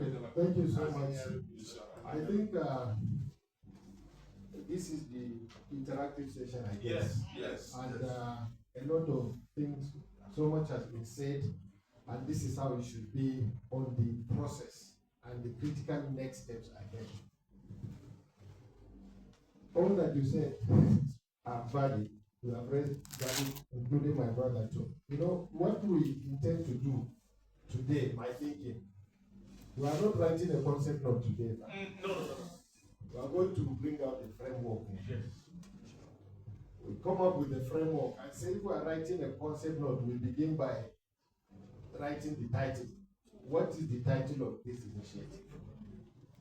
Okay, thank you so much. I think this is the interactive session, I guess. Yes. And a lot of things, so much has been said, and this is how it should be on the process and the critical next steps ahead. All that you said are valid. We have read valid, including my brother too. You know, what we intend to do today, my thinking, we are not writing a concept note today. No. We are going to bring out a framework. Yes. We come up with a framework and say if we are writing a concept note, we begin by writing the title. What is the title of this initiative?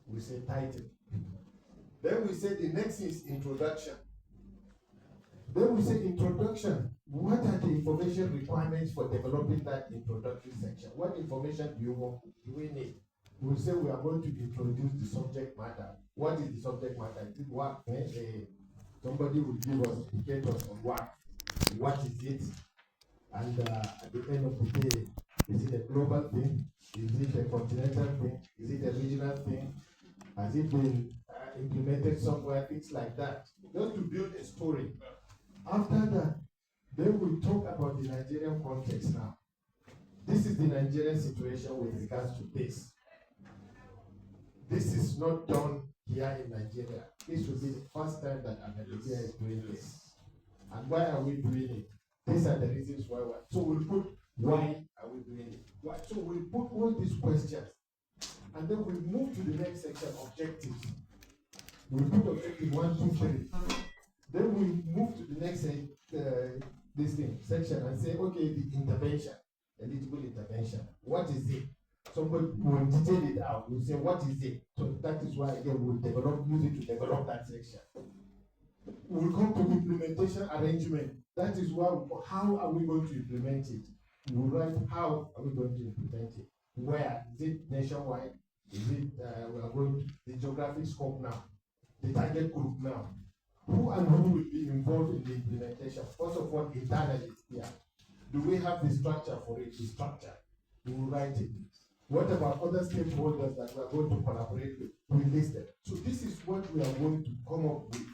We say title. Then we say the next is introduction. Then we say introduction. What are the information requirements for developing that introductory section? What information do we need? We say we are going to introduce the subject matter. What is the subject matter? Is it work? Somebody will give us indicators on work. What is it? And at the end of the day, is it a global thing? Is it a continental thing? Is it a regional thing? Has it been implemented somewhere? Things like that. Just to build a story. After that, then we talk about the Nigerian context now. This is the Nigerian situation with regards to this. This is not done here in Nigeria. This will be the first time that Nigeria is doing this. And why are we doing it? These are the reasons why. So we'll put why are we doing it? Why? So we'll put all these questions. And then we move to the next section, objectives. We'll put objective 1, 2, 3. Then we move to the next section and say, okay, the intervention, eligible intervention. What is it? Somebody will detail it out. We'll say, what is it? So that is why, again, we'll use it to develop that section. We'll come to implementation arrangement. That is why, how are we going to implement it? We'll write how are we going to implement it? Where? Is it nationwide? Is it, we are going to the geographic scope now? The target group now? Who and who will be involved in the implementation? First of all, internally, yeah. Do we have the structure for it? The structure. We will write it. What about other stakeholders that we are going to collaborate with? We list them. So this is what we are going to come up with.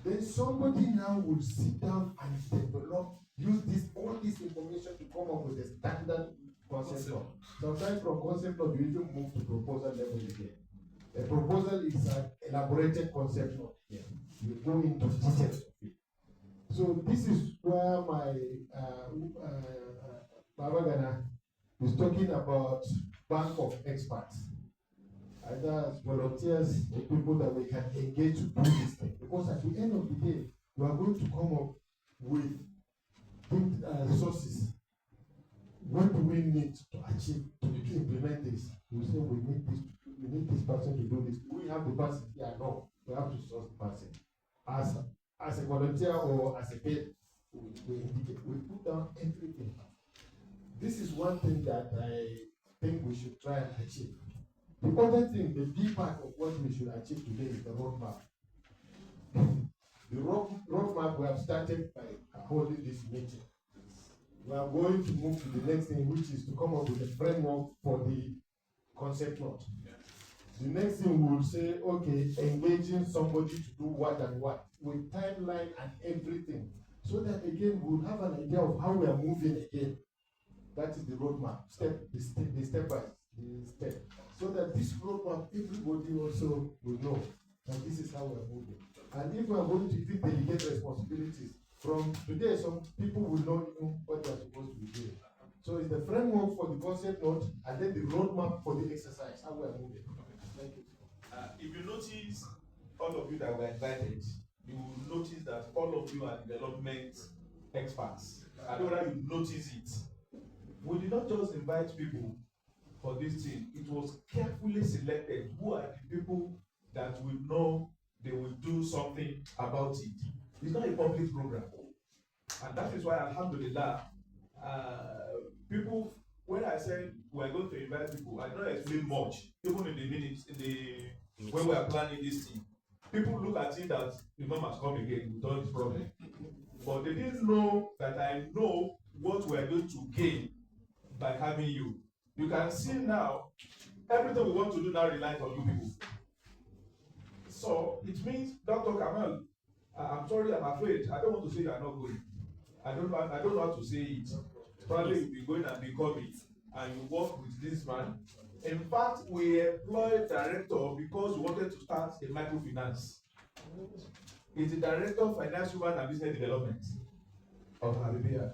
Then somebody now will sit down and develop, use all this information to come up with a standard concept note. Sometimes from concept note, you even move to proposal level again. A proposal is an elaborated concept note. Yeah. You go into details of it. So this is where my Baba Gana is talking about bank of experts. Either as volunteers or people that we can engage to do this thing. Because at the end of the day, we are going to come up with resources. What do we need to achieve to implement this? We say we need this person to do this. We have the person here, no. We have to source the person. As a volunteer or as a paid, we indicate, we put down everything. This is one thing that I think we should try and achieve. The other thing, the big part of what we should achieve today is the roadmap. The roadmap we have started by holding this meeting. We are going to move to the next thing, which is to come up with a framework for the concept note. The next thing we will say, okay, engaging somebody to do what and what, with timeline and everything, so that again we will have an idea of how we are moving again. That is the roadmap, step by step, so that this roadmap everybody also will know that this is how we are moving. And if we are going to even delegate responsibilities from today, some people will know what they are supposed to be doing. So it's the framework for the concept note and then the roadmap for the exercise, how we are moving. Thank you. If you notice, all of you that were invited, you will notice that all of you are development experts. I don't know whether you notice it. We did not just invite people for this thing. It was carefully selected. Who are the people that will know they will do something about it? It's not a public program. And that is why, alhamdulillah, people, when I said we're going to invite people, I don't explain much. Even in the minutes, when we are planning this thing, people look at it that the mom has come again with all this problem. But they didn't know that I know what we are going to gain by having you. You can see now everything we want to do now relies on you people. So it means, Dr. Kamal, I'm sorry, I'm afraid. I don't want to say you are not going. I don't know how to say it. Probably you'll be going and be coming, and you work with this man. In fact, we employed director because we wanted to start a microfinance. He's the director of finance, human and business development of AL-HABIBIYYAH.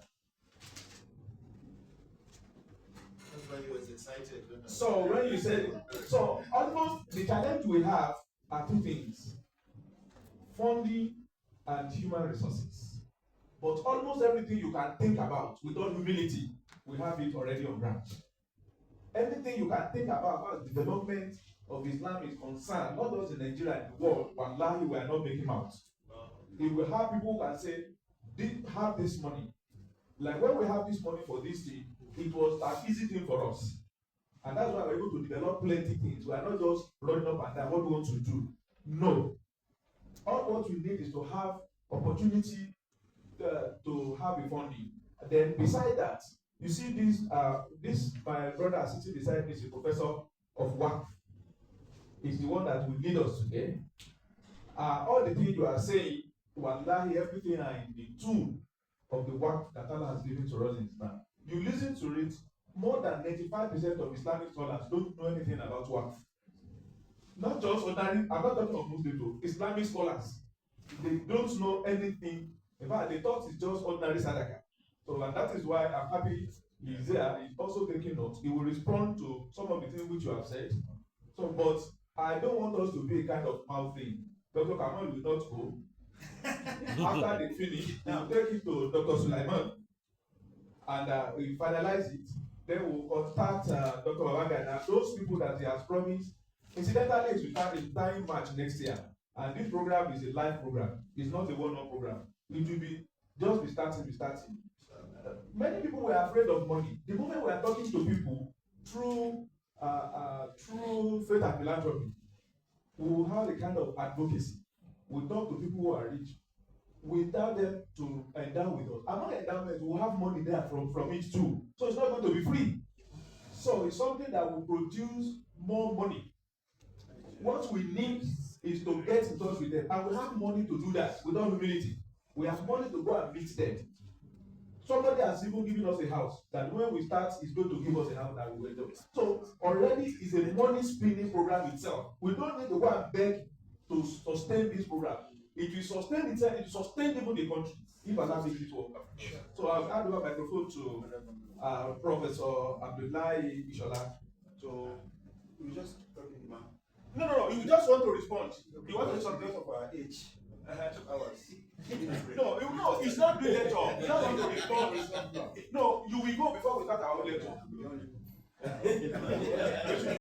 That's why he was excited. So when you said, so almost the challenge we have are two things: funding and human resources. But almost everything you can think about without humility, we have it already on ground. Anything you can think about development of Islam is concerned, not just in Nigeria and the world, wallahi, we are not making out. If we have people who can say, have this money. Like when we have this money for this thing, it was an easy thing for us. And that's why we're able to develop plenty things. We are not just running up and down what we want to do. No. All what we need is to have opportunity to have a funding. And then beside that, you see this my brother sitting beside me is a professor of WAC. Is the one that will lead us today. All the things you are saying, wallahi, everything are in the tool of the work that Allah has given to us in Islam. You listen to it, more than 95% of Islamic scholars don't know anything about work. Not just ordinary, I'm not talking of Muslims, Islamic scholars. They don't know anything. In fact, they thought it's just ordinary sadaqah. So and that is why I'm happy he's there. He's also taking notes. He will respond to some of the things which you have said. So, but I don't want us to be a kind of mouth thing. Dr. Kamal will not go. After they finish, we will take it to Dr. Sulaiman and we finalize it. Then we'll contact Dr. Babaga and those people that he has promised. Incidentally, it's will start in March next year. And this program is a live program. It's not a one-off program. It will be just be starting. Many people were afraid of money. The moment we are talking to people through faith and philanthropy, we will have a kind of advocacy. We talk to people who are rich. We tell them to endow with us. Among endowments, we will have money there from it too. So it's not going to be free. So it's something that will produce more money. What we need is to get in touch with them. And we have money to do that without humility. We have money to go and meet them. Somebody has even given us a house that when we start, is going to give us a house that we will do. So already it's a money spinning program itself. We don't need to go and beg to sustain this program. It will sustain itself, it will sustain even the country if Allah makes it work. So I'll hand over microphone to Professor Abdullahi Ishola. So We just talking about. no, you just want to respond. You want to Because respond. of our age. 2 hours. No, it's not doing that job. You don't want to respond. No, you will go before we start our lecture.